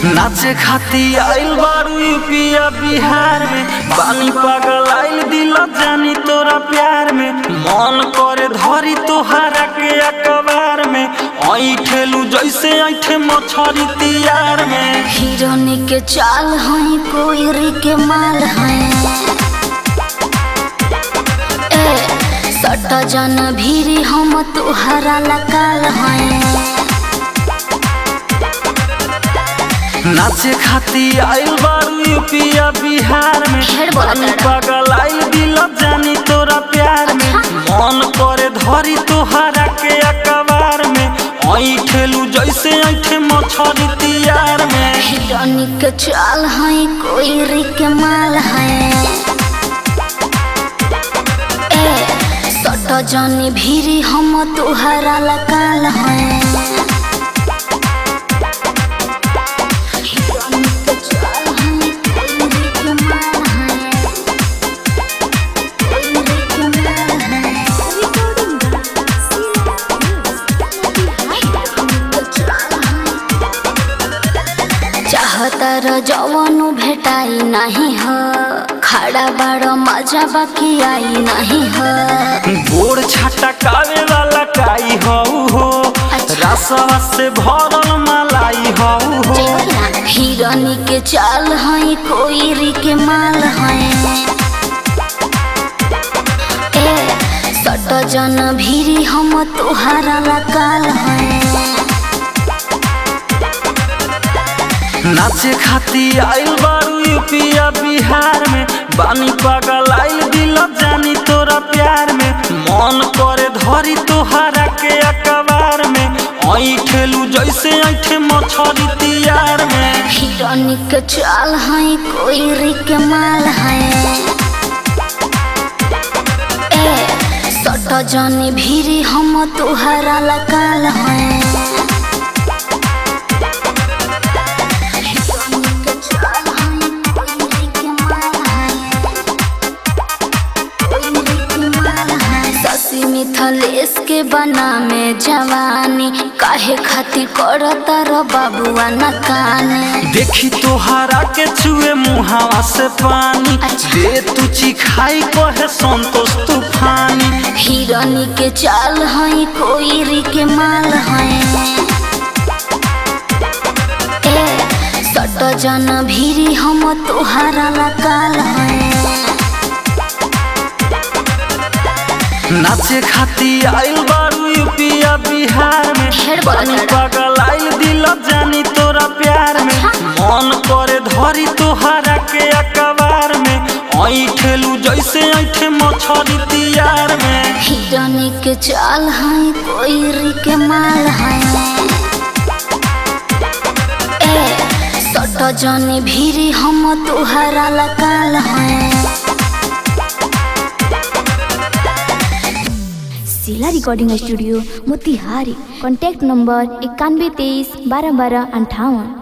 नाचे खाती आइल बारू यूपिया बिहार में, बानी पागल आइल दिल जानी तोरा प्यार में। मन करे धरी तोहरा के अखबार में, ऐठेलू जैसे ऐठे मछरी तियार में। हिरोनी के चाल है कोयरी के माल है, सटा जन भीरी हम तोहरा लकाल है। नाचे खाती आइल बारू यूपिया बिहार में, बानी पागल आइल दिल जानी तोरा प्यार में। मन करे धरी तोहरा के अखबार में, ऐठेलू जैसे ऐठे मछरी तियार में। हिरोनी के चाल है कोयरी के माल है, सटा जन भीरी हम तोहरा लकाल है। चाहतर जवानु भेटाई नहीं हो, खड़ा बड़ मजा बाकी आई नहीं हो। गोड़ छटकावे वाला काई हो, रसवा से भरल मलाई हो। हिरोनी के चाल है कोयरी के माल है, सट जन भीरी हम तोहरा लकाल है। नाचे खाती आइल बारू यूपिया बिहार में, बानी पागल आइल दिल जानी तोरा प्यार में। मन करे धरी तोहरा के अखबार में, ऐठेलू जैसे ऐठे मछरी तियार में। हिरोनी के चाल है कोयरी के माल है, सट जन भीरी हम तोहरा लकाल है। मिथलेश के बना में जवानी, काहे खातिर करता रो बाबुआ नकानी। देखी तोहरा के छुए मुहावा से पानी, दे तू चिखाई कहे संतोष तूफानी। हिरोनी के चाल है कोयरी के माल है, सट जन भीरी हम तोहरा लकाल है। नाचे खाती आइल बारू यूपिया बिहार में, बानी पागल आइल दिल जानी तोरा प्यार में। मन करे धरी तोहरा के अखबार में, ऐठेलू जैसे ऐठे मछरी तियार में। हिरोनी के चाल है कोयरी के माल है, सट जन भीरी हम तोहरा लकाल है। जिला recording studio Motihari. Contact number 91 23 12 12 58।